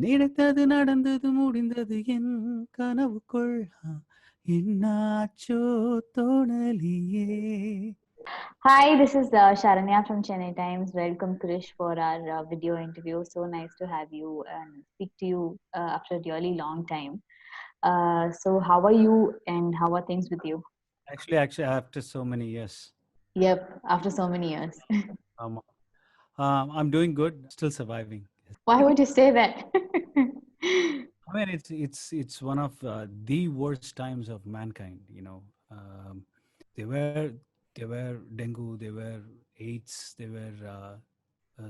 நினைத்தது நடந்தது முடிந்தது என் கனவுக்குள் என்னாச்சோ தோணலியே. Hi, this is Sharanya from Chennai Times. Welcome, Krish, for our video interview. So nice to have you and speak to you after a really long time. So, how are you and how are things with you? Actually, after so many years. Yep, after so many years. Um, I'm doing good, still surviving. Why would you say that? I mean, it's one of the worst times of mankind. There were there were dengue, there were AIDS, there were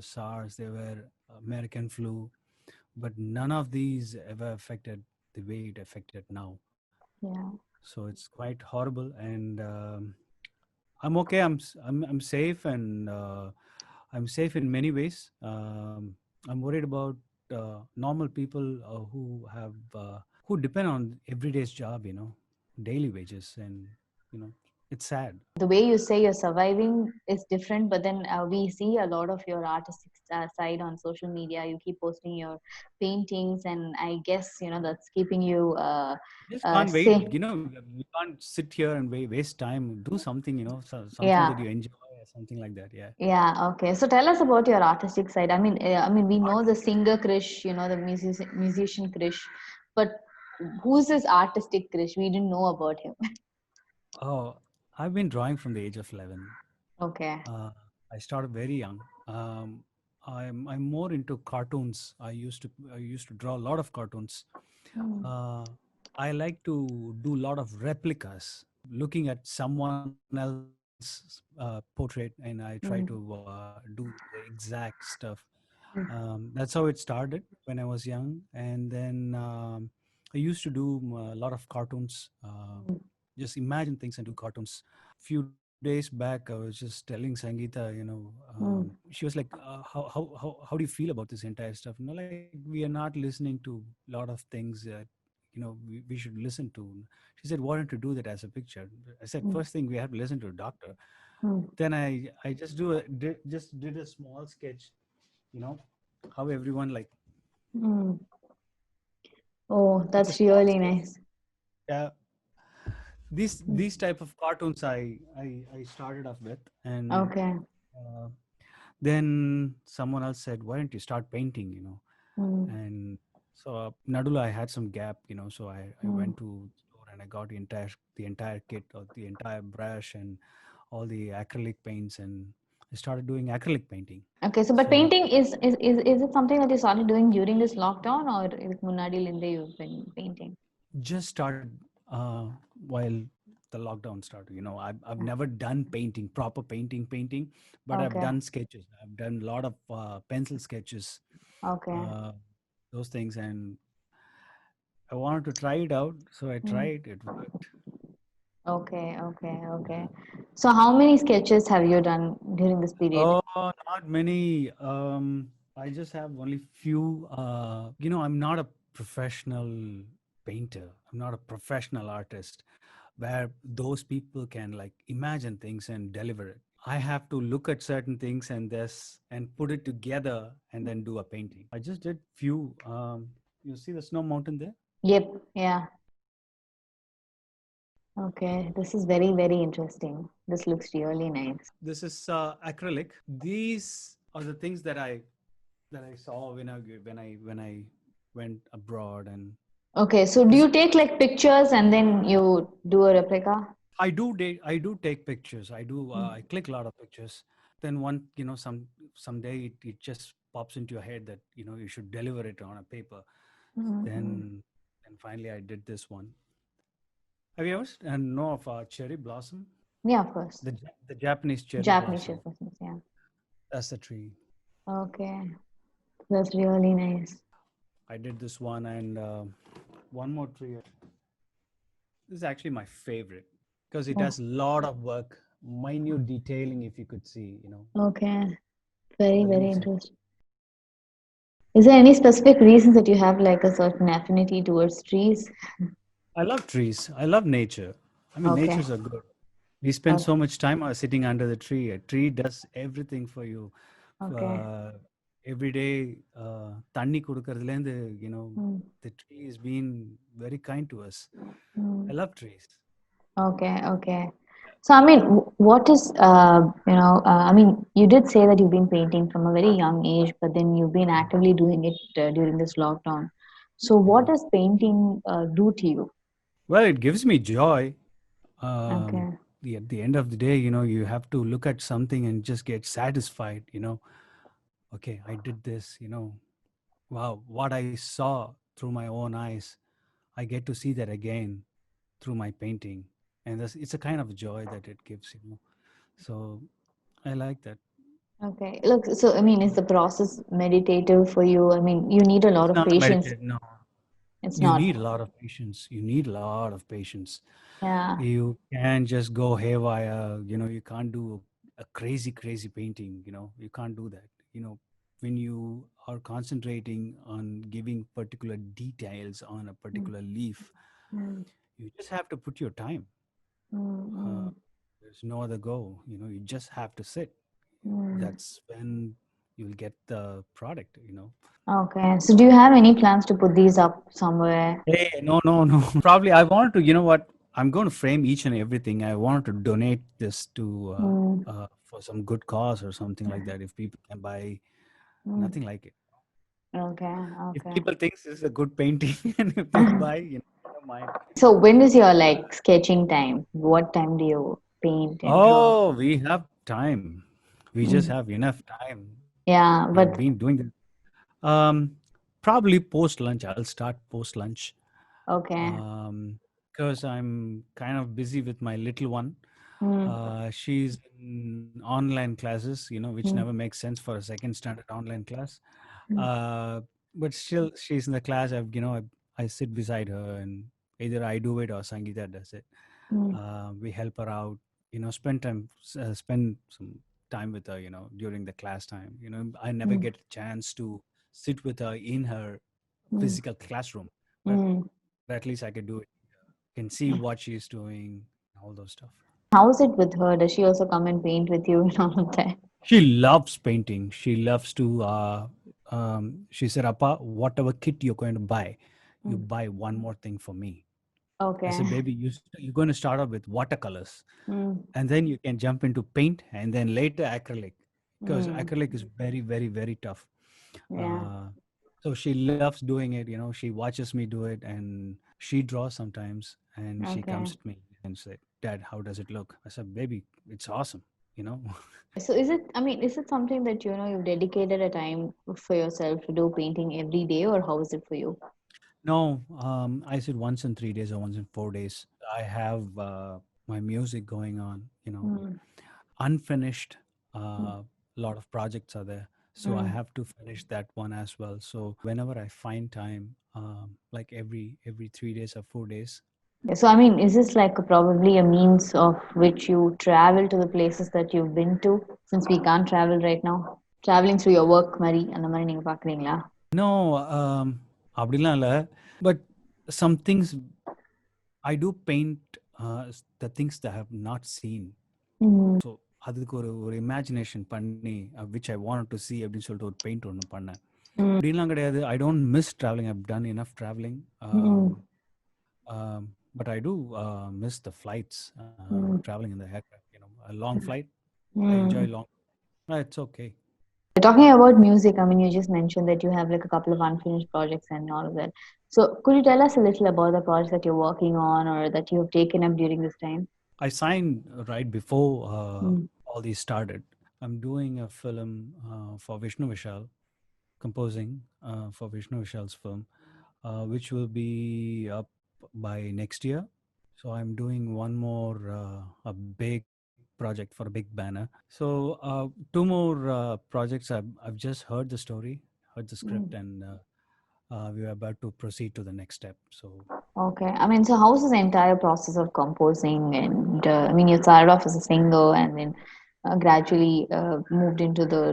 SARS, there were American flu, but none of these ever affected the way it affected now. Yeah. So it's quite horrible, and I'm okay. I'm safe, and I'm safe in many ways. I'm worried about normal people who depend on everyday's job, daily wages, and it's sad. The way you say you're surviving is different, but then we see a lot of your artistic side on social media. You keep posting your paintings, and I guess that's keeping you Just can't wait. safe. We can't sit here and waste time. Do something, something that Yeah. you enjoy or something like that. Yeah. Yeah, okay. So tell us about your artistic side. I mean, we know the singer Krish, the musician Krish, but who's this artistic Krish? We didn't know about him. Oh, I've been drawing from the age of 11. Okay. Uh, I started very young. I'm more into cartoons. I used to draw a lot of cartoons. Mm. Uh, I like to do a lot of replicas, looking at someone else's portrait, and I try to Mm. do the exact stuff. Mm. That's how it started when I was young, and then I used to do a lot of cartoons. Just imagine things and do cartoons. Few days back, I was just telling Sangeeta, Mm. she was like, how do you feel about this entire stuff? Like we are not listening to a lot of things that we should listen to. She said, why don't you do that as a picture? I said, Mm. first thing we have to listen to a doctor. Mm. Then I just did a small sketch, you know, how everyone like Mm. Oh, took a that's small really sketch. nice. Yeah, these Mm. these type of cartoons I started off with, and Okay. uh, then someone else said, why don't you start painting? Mm. And so Nadula, I had some gap, so I Mm. went to store and I got the entire kit or the entire brush and all the acrylic paints, and I started doing acrylic painting. Okay, so but So painting is it something that you started doing during this lockdown or is Munadi Linde you've been painting? just started while the lockdown started. I've never done painting, proper painting, but I've Okay. done sketches. I've done a lot of pencil sketches, Okay. uh, those things, and I wanted to try it out, so I Mm. tried. It worked. Okay, okay, okay. So how many sketches have you done during this period? Oh, not many. I just have only few. I'm not a professional painter. I'm not a professional artist where those people can like imagine things and deliver it. I have to look at certain things and put it together and then do a painting. I just did few. You see the snow mountain there? Yep, yeah. Okay, this is very, very interesting. This looks really nice. This is acrylic. These are the things that I saw when I went abroad, and Okay, so do this you take like pictures and then you do a replica? I do take pictures. Mm. I click a lot of pictures. Then someday it just pops into your head that you should deliver it on a paper. Mm-hmm. Then finally I did this one. Have you ever know of cherry blossom? Yeah, of course. The Japanese cherry Japanese blossom. chef, yeah. That's the tree. Okay, that's really nice. I did this one, and one more tree. This is actually my favorite because it Oh, has a lot of work, minute detailing. If you could see, okay. all Very, the very leaves. interesting. Is there any specific reasons that you have like a certain affinity towards trees? I love trees. I love nature. I mean, Okay. natures are good. We spend Oh, so much time sitting under the tree. A tree does everything for you. okay. Uh, every day தண்ணி கொடுக்கறதுலேருந்து, Mm. the tree has been very kind to us. Mm. I love trees. Okay, okay. So, I mean, what is, I mean, you did say that you've been painting from a very young age, but then you've been actively doing it during this lockdown. So, what Yeah. does painting do to you? Well, it gives me joy. Okay. At the end of the day, you have to look at something and just get satisfied. Okay, I did this. Wow, what I saw through my own eyes, I get to see that again through my painting, and it's a kind of joy that it gives. So I like that. Okay. Look, so, I mean, is the process meditative for you? I mean, you need a lot It's of not patience. meditative. No, It's you not. need a lot of patience. You need a lot of patience. Yeah. You can't just go haywire. You can't do a crazy, crazy painting. You can't do that. When you are concentrating on giving particular details on a Mm, particular leaf, mm, you just have to put your time. Uh, mm, there's no other go. You just have to sit. mm. That's when you'll get the product. Okay. So, do you have any plans to put these up somewhere? Hey, no, no, no. Probably I wanted to, you know what? I'm going to frame each and everything. I wanted to donate this to Mm, for some good cause or something like that. If people can buy, mm. nothing like it. Okay, If okay. people thinks this is a good painting and if they buy, I don't mind. So when is your like sketching time? What time do you paint and draw? Oh, we have time. We just Mm. have enough time. We Yeah, have but been doing this. Um, Probably post lunch. I'll start post lunch. okay. Um, because I'm kind of busy with my little one. Mm, She's in online classes, which never mm, makes sense for a second standard online class. mm, Uh, but still, she's in the class. I sit beside her, and either I do it or Sangeeta does it. mm, We help her out, spend some time with her, during the class time. I never mm, get a chance to sit with her in her mm, physical classroom, but mm. at least I could do it. Can see what she's doing, all those stuff. How's it with her? Does she also come and paint with you and all of that? She loves painting. She loves to. She said, "Appa, whatever kit you're going to buy, you Mm. buy one more thing for me." I said, Okay. "Baby, you're going to start off with watercolors, Mm, and then you can jump into paint, and then later acrylic, because mm. acrylic is very, very, very tough." Yeah. Uh, so she loves doing it. She watches me do it, and she draws sometimes, and she Okay. comes at me and said, "Dad, how does it look?" I said, "Baby, it's awesome." You know. So is it, I mean, is it something that you've dedicated a time for yourself to do painting every day, or how is it for you? No, I said once in 3 days or once in 4 days. I have my music going on, Mm, unfinished. mm, Lot of projects are there. So I mm. have to finish that one as well. So whenever I find time, like every 3 days or 4 days. Yeah, so, I mean, is this like probably a means of which you travel to the places that you've been to, since we can't travel right now? Traveling through your work, Mari, அந்த மாதிரி நீங்க பார்க்குறீங்களா? No, அப்படிலாம் இல்ல. But some things I do paint the things that I have not seen. Mm, so அதுக்கு ஒரு imagination பண்ணி which I want to C அப்படின்னு சொல்லிட்டு ஒரு பெயிண்ட் ஒன்று பண்ணேன். mm, அப்படின்லாம் கிடையாது. I don't miss travelling. I've done enough travelling. mm, But I do miss the flights, mm, traveling in the aircraft. A long flight. I enjoy mm. long. It's okay. Talking about music, I mean, you just mentioned that you have like a couple of unfinished projects and all of that. So, could you tell us a little about the projects that you're working on or that you have taken up during this time? I signed right before Mm, all these started. I'm doing a film for Vishnu Vishal, composing for Vishnu Vishal's film, which will be up by next year. So I'm doing one more a big project for a big banner. So two more projects. I've just heard the story, heard the mm. script, and we are about to proceed to the next step. So Okay. I mean, so how's the entire process of composing? And I mean, you started off as a singer and then gradually moved into the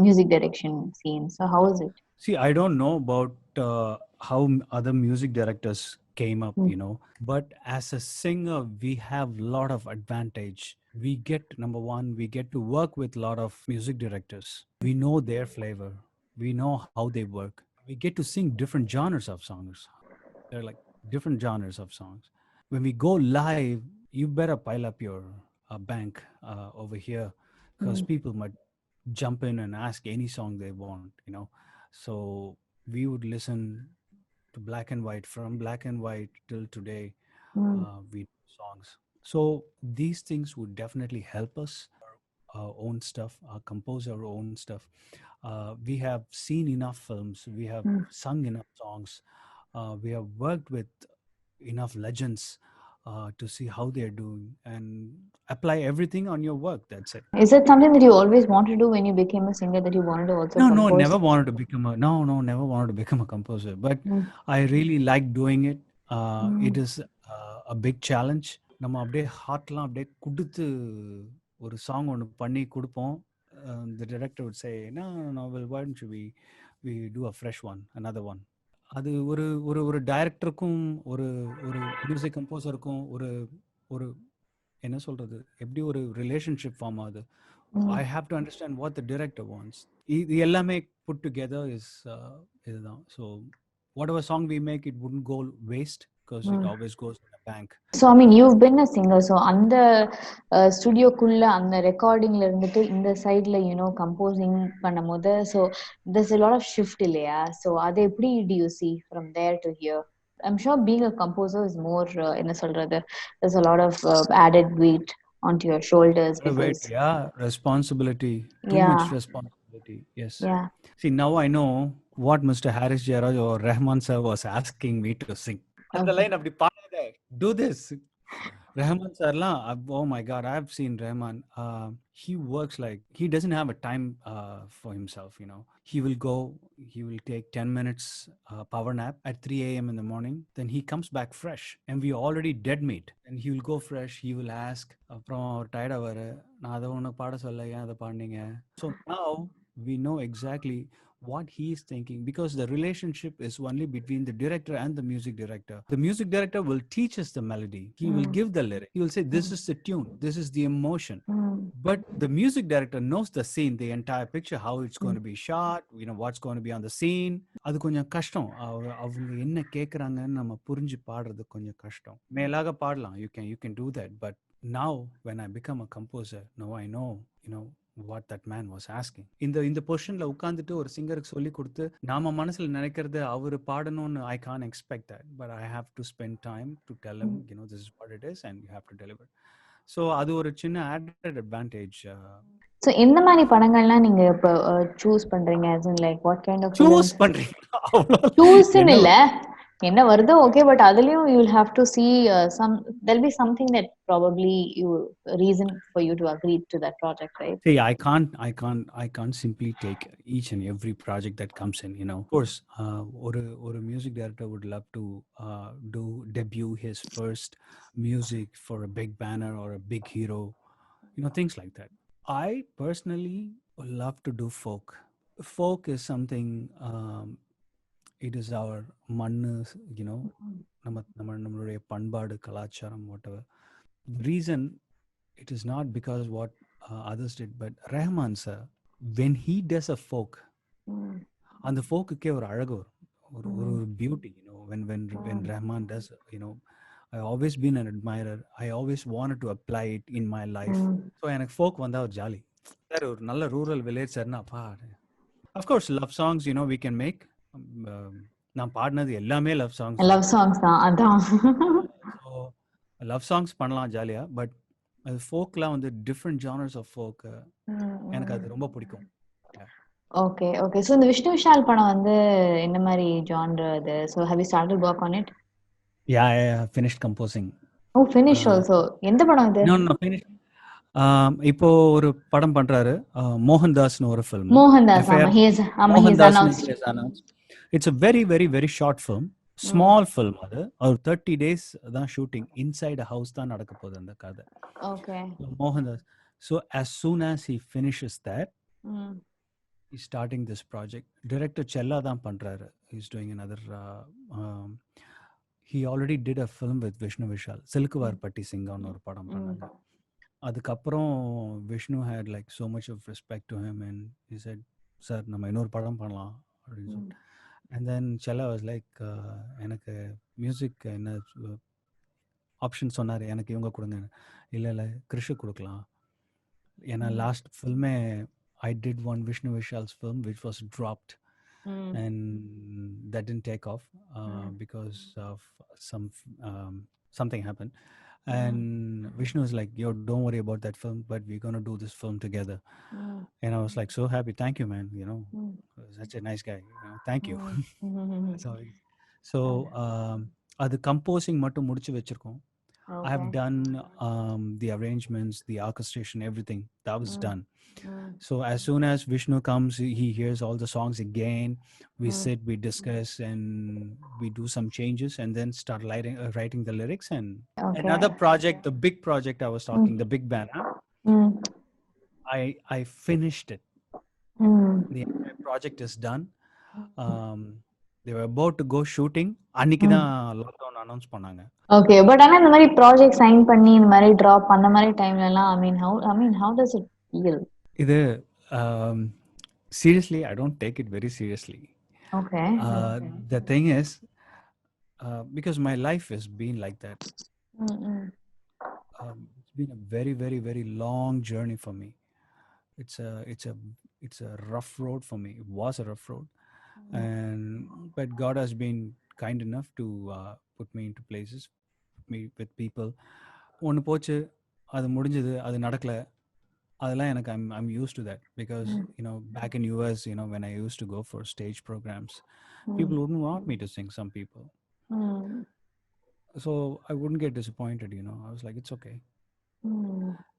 music direction scene. So how is it? see, I don't know about how other music directors came up, Mm, but as a singer, we have a lot of advantage. We get number one, we get to work with a lot of music directors. We know their flavor. We know how they work. We get to sing different genres of songs. They're like different genres of songs. When we go live, you better pile up your bank over here, because Mm. people might jump in and ask any song they want, you know. So we would listen to black and white, from black and white till today. Mm. We do songs. So these things would definitely help us our own stuff, compose our own stuff. We have seen enough films, we have Mm. sung enough songs, we have worked with enough legends to see how they're doing and apply everything on your work. That's it. Is it something that you always wanted to do when you became a singer, that you wanted to also No, no, compose? never wanted to become a no, no, never wanted to become a composer. But Mm. I really like doing it. It Mm. is a big challenge. நம்ம அப்படியே ஹார்ட்லாம் அப்படியே கொடுத்து ஒரு song ஒன்று பண்ணி கொடுப்போம். The director would say, no, no, no, well, why don't you we do a fresh one, another one. அது ஒரு ஒரு ஒரு டைரக்டருக்கும் ஒரு ஒரு மியூசிக் கம்போசருக்கும் ஒரு ஒரு என்ன சொல்றது, எப்படி ஒரு ரிலேஷன்ஷிப் ஃபார்ம் ஆகுது. Mm. I have to understand what the director wants. இது எல்லாமே put together is இதுதான். So whatever song we make, it wouldn't go waste because it Mm. always goes in the bank. So I mean, you've been a singer. So அந்த ஸ்டுடியோக்குள்ள அந்த ரெக்கார்டிங்ல இருந்துட்டு இந்த சைட்ல composing பண்ணும்போது, so there's a lot of shift இல்லையா? So அதை எப்படி do you see from there to here? I'm sure being a composer is more என்ன சொல்றது, there's a lot of added weight onto your shoulders Wait, because yeah, responsibility, too much yeah, responsibility. Yes. yeah, See, now I know what Mr. Harris Jayaraj or Rahman sir was asking me to sing. அந்த okay. Line அப்படி பாடாத, do this. Rahman sarலாம், oh my God, I've seen Rahman. He works like he doesn't have a time for himself. You know, he will go, he will take 10 minutes power nap at 3 a.m. in the morning. Then he comes back fresh, and we already dead meat. And he will go fresh. He will ask, அப்புறம் அவர் tired ஆவாரு, நான் அதை உனக்கு பாட சொல்ல, ஏன் அதை பாடினீங்க? So now we know exactly what he is thinking, because the relationship is only between the director and the music director. The music director will teach us the melody, he will Mm. give the lyric, he will say this is the tune, this is the emotion. Mm. But the music director knows the scene, the entire picture, how it's going Mm. to be shot, you know, what's going to be on the scene. அது கொஞ்சம் கஷ்டம். அவங்க என்ன கேட்குறாங்கன்னு நம்ம புரிஞ்சு பாடுறது கொஞ்சம் கஷ்டம். மேலாக பாடலாம், you can do that. But now when I become a composer, now I know, you know, what that man was asking. இந்த பொசிஷன்ல உட்கார்ந்துட்டு ஒரு சிங்கருக்கு சொல்லி கொடுத்து நாம மனசுல நினைக்கிறது அவர் பாடணும்னு I can't expect that, but I have to spend time to tell him, Mm. you know, this is what it is and you have to deliver. So அது ஒரு சின்ன added advantage. So எந்த மாதிரி படங்கள்லாம் நீங்க இப்ப சூஸ் பண்றீங்க, as in like what kind of choose films? பண்றீங்களா? அவ்வளோ சூஸ்ன்னு என்ன இல்ல, என்ன வருதோ ஓகே, பட் அதுலயும் you will have to see some, there'll be something that probably you reason for you to agree to that project, right? See, I can't simply take each and every project that comes in. You know, of course, or a music director would love to do debut his first music for a big banner or a big hero. You know, things like that. I personally love to do folk. Folk is something. It is our மண்ணு. You know, நம்மளுடைய பண்பாடு கலாச்சாரம், whatever. The reason it is not because what others did, but Rahman sir, when he does a folk, Mm. அந்த ஃபோக்குக்கே ஒரு அழகு வரும், ஒரு ஒரு Mm. ஒரு beauty. When Mm. Rahman does, I always been an admirer. I always wanted to apply it in my life. Mm. So எனக்கு folk வந்தால் ஒரு ஜாலி சார், ஒரு நல்ல ரூரல் வில்லேஜ் சார்னா பாடு. Of course love songs we can make. நான் பாடினது எல்லாமே லவ் சாங்ஸ் தான். Love songs தான் அதான். ஸோ லவ் சாங்ஸ் பண்ணலாம் ஜாலியாக. பட் அது ஃபோக்லாம் டிஃப்ரெண்ட் ஜானர்ஸ் ஆஃப் ஃபோக், எனக்கு அது ரொம்ப பிடிக்கும். Okay okay. ஸோ இந்த விஷ்ணு விஷால் படம் என்ன மாதிரி ஜான்ரு அது? So have you started work on it? Yeah, I finished composing. Oh finish also. எந்த படம் இது? No, no, finished. இப்போ ஒரு படம் பண்றாரு, மோகன்தாஸ்னு ஒரு ஃபில்ம். மோகன்தாஸ். ஆமா, FIR he has மோகன்தாஸ்னு announced. he has announced. It's a very, very, very short film. ம். ஸ்மால் ஃபில்ம் அது. ஒரு 30 days தான் ஷூட்டிங். இன்சைட் ஹவுஸ் தான் நடக்க போகுது அந்த கதை. Okay. Mohandas. So as soon as he finishes that, ம். he's starting this project. Director Chella தான் பண்றாரு. He's doing another. He already did a film with Vishnu Vishal. Silukkuvarpatti சிங்கம்னு ஒரு படம் பண்ணாங்க. அதுக்கப்புறம் Vishnu had like so much of respect to him and he said, sir நம்ம இன்னொரு படம் பண்ணலாம் அப்படின்னு சொல்லிட்டு. அண்ட் தென் செல்ல வாஸ் லைக் எனக்கு மியூசிக் என்ன ஆப்ஷன் சொன்னார், எனக்கு இவங்க கொடுங்க. இல்லை இல்லை கிறிஷுக்கு கொடுக்கலாம். ஏன்னா லாஸ்ட் ஃபில்மே I did one Vishnu Vishal's film which was dropped and that didn't take off because of some something happened. And Vishnu was like, yo, don't worry about that film, but we're going to do this film together. And I was like, so happy. Thank you, man. You know, such a nice guy. You know, thank you. Sorry. So அது composing மட்டும் முடிச்சு வச்சிருக்கோம். I have done the arrangements, the orchestration, everything. That was done. So as soon as Vishnu comes, he hears all the songs again. We sit, we discuss, and we do some changes, and then start writing the lyrics. And another project, the big project I was talking, the big banner, I finished it. The entire project is done. They were about to go shooting. அன்னைக்கு தான் lockdown announce பண்ணாங்க. Okay, but ஆனா இந்த மாதிரி project sign பண்ணி இந்த மாதிரி drop அந்த மாதிரி டைம்ல எல்லாம் how does it feel? இது seriously, I don't take it very seriously. Okay. The thing is, because my life has been like that. It's been a very, very, very long journey for me. It's a rough road for me. It was a rough road, but God has been kind enough to put me into places, put me with people. ஒன்று போச்சு, அது முடிஞ்சது, அது நடக்கல. அதெல்லாம் எனக்கு I'm used to that because you know, back in US, you know, when I used to go for stage programs, people wouldn't want me to sing, some people. So I wouldn't get disappointed, you know. I was like, it's okay.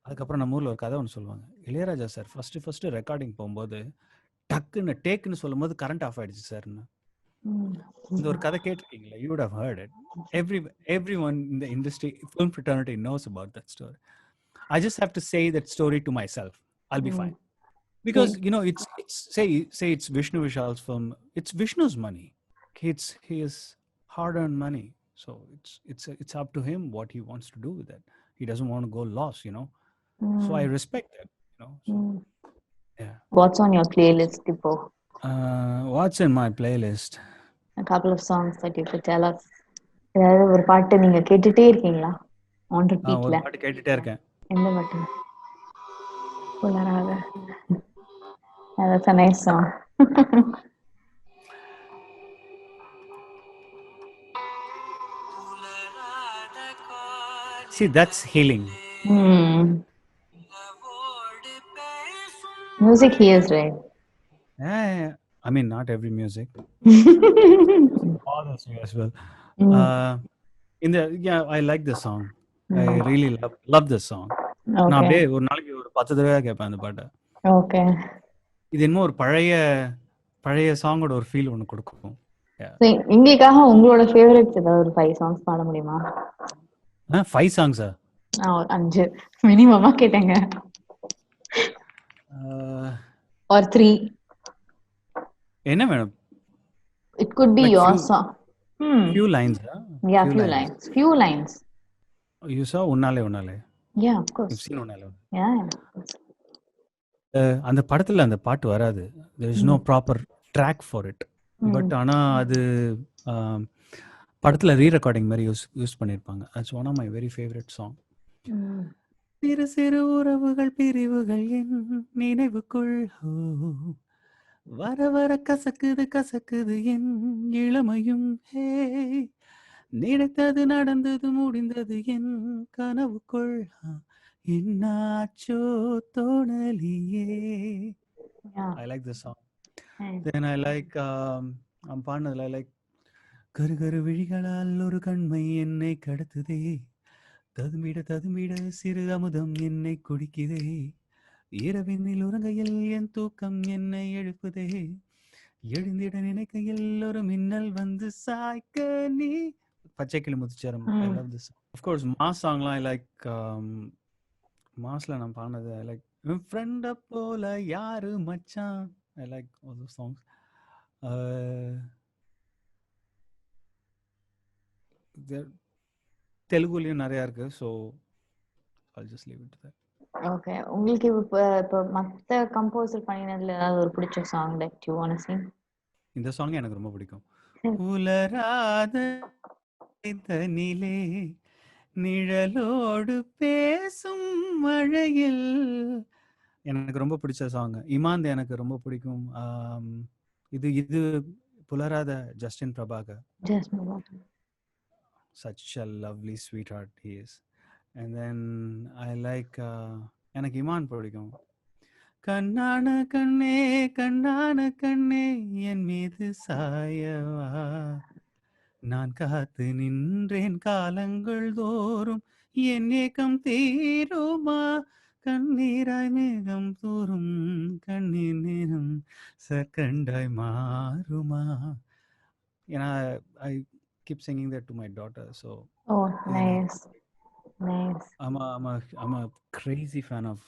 அதுக்கப்புறம் நம்ம ஊரில் ஒரு கதை ஒன்று சொல்லுவாங்க. Ilaiyaraaja sir first recording போகும்போது டக்குன்னு டேக்குன்னு சொல்லும் போது கரண்ட் ஆஃப் ஆயிடுச்சு சார்ன்னு. இந்த ஒரு கதை கேட்டிருக்கீங்களா? You would have heard it. Everyone in the industry, film fraternity knows about that story. I just have to say that story to myself. I'll be fine. Because you know, it's say it's Vishnu Vishal's film. It's Vishnu's money. It's his hard-earned money. So it's up to him what he wants to do with it. He doesn't want to go lost, you know. So I respect that, you know. So, yeah. What's on your playlist, Tipo? What's in my playlist? A couple of songs that you could tell us. ஏதாவது ஒரு பாட்டு நீங்க கேட்டுட்டே இருக்கீங்களா? On repeat ஒரு ல. பாட்டு கேட்டுட்டே இருக்கேன். எந்த பாட்டு? புலராக. That's a nice song. See, that's healing. Music heals, right? Yeah, I mean, not every music. Others as well. I like this song. I really love this song. நான் அப்படியே ஒரு நாளைக்கு ஒரு 10 தடவை கேட்பேன் அந்த பாட்டை. ஓகே. இது என்னமோ ஒரு பழைய சாங்கோட ஒரு ஃபீல் ஒன்று கொடுக்கும். எங்களுக்காக உங்களோட ஃபேவரட்ஸ் ஏதாவது ஒரு 5 சாங்ஸ் பாட முடியுமா? 5 சாங்ஸா? 5 மினிமமா கேட்டேங்க. Or 3. என்ன வேணும்? It could be like your song. Few lines. Yeah, few lines. You saw உன்னாலே. Yeah, of course. You've seen உன்னாலே. Yeah. அந்த படத்துல அந்த பாட்டு வராது. There is no proper track for it. But ஆனா அது படத்துல ரீ-ரெக்கார்டிங் மாதிரி யூஸ் பண்ணிருப்பாங்க. That's one of my very favorite song. சிறு சிறு உறவுகள் பிரிவுகள் என் நினைவுக்குள் வர வர கசக்குது என் இளமையும். ஹே, நினைத்தது நடந்தது முடிந்தது என் கனவுக்குள் என்னாச்சோ தோணலியே. I like this song. Then I like பாடினதுல I like கரு கரு விழிகளால் ஒரு கண்மை என்னை கடத்துதே, ததுமிட சிறு அமுதம் என்னை குடிக்குதே, இரவினில் உறங்கையில் என் தூக்கம் என்னை எழுப்புதே, எழுந்திட நினைக்கையில் ஒரு மின்னல் வந்து சாய்க்க நீ. பச்சைக்கிளி முத்துச்சரம். I love this. Of course, mass songலாம் I like. மாஸ்ல நான் பாடினது I like ஃப்ரெண்ட போல யாரு மச்சான். I like all those songs. தெலுங்குலயும் நிறையா இருக்கு. So I'll just leave it to that. Okay. உங்களுக்கு இப்போ மத்த கம்போசர் பண்ணினதுல ஏதாவது ஒரு பிடிச்ச song that you want to Singh? இந்த சாங் எனக்கு ரொம்ப பிடிக்கும். சரி. புலராத தனிலே நிழலோடு பேசும் மழையில் எனக்கு ரொம்ப பிடிச்ச சாங். இமாந்த் எனக்கு ரொம்ப பிடிக்கும். இது இது புலராத Justin Prabhakar. Just move on. Such a lovely sweetheart he is. And then I like எனக்கு இமான் பிடிக்கும். கண்ணான கண்ணே கண்ணான கண்ணே என் மீது சாயவா, நான் காத்து நின்றேன் காலங்கள் தோறும் என் ஏக்கம் தீருமா, கண்ணீராய் மேகம் தோறும் கண்ணீர் நேரம் சற்கண்டாய் மாறுமா. ஏன்னா I keep singing that to my daughter. So Oh, இது எனக்கு nice. Nice. I'm a crazy fan of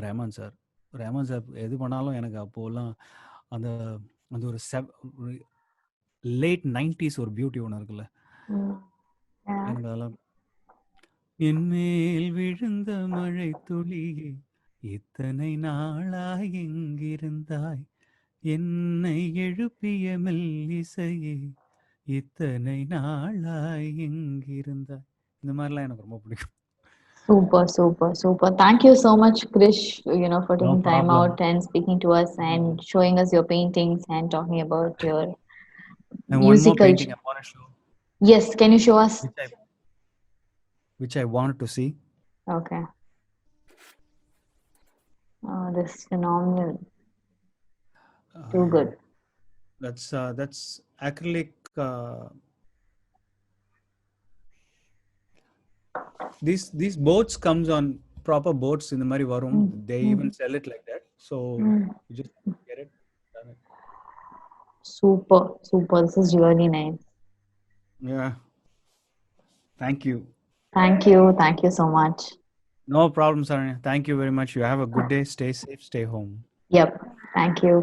Rahman sir. Rahman sir எது பண்ணாலும் எனக்கு அப்போலாம் அந்த அந்த ஒரு லேட் 90s ஒரு பியூட்டி ஒன்று இருக்குல்ல, Mm. Yeah. எனக்கு அதெல்லாம். என் மேல் விழுந்த மழை துளியே இத்தனை நாளாய் எங்கிருந்தாய், என்னை எழுப்பிய மெல்லிசையே இத்தனை நாளாய் எங்கிருந்தாய். இந்த மாதிரிலாம் எனக்கு ரொம்ப பிடிக்கும். Super, super, super. Thank you so much, Krish, for No taking time problem. out and speaking to us and showing us your paintings and talking about your And one more musical. painting I want to show, Yes, can you show us? which I wanted to see. Okay. Oh, this is phenomenal. Too good. That's acrylic. These boats comes on proper boats in the mari varum. They even sell it like that. So you just get it. Done it. Super, super. This is really nice. Yeah. Thank you. Thank you. Thank you so much. No problem, Saranya. Thank you very much. You have a good day. Stay safe. Stay home. Yep. Thank you.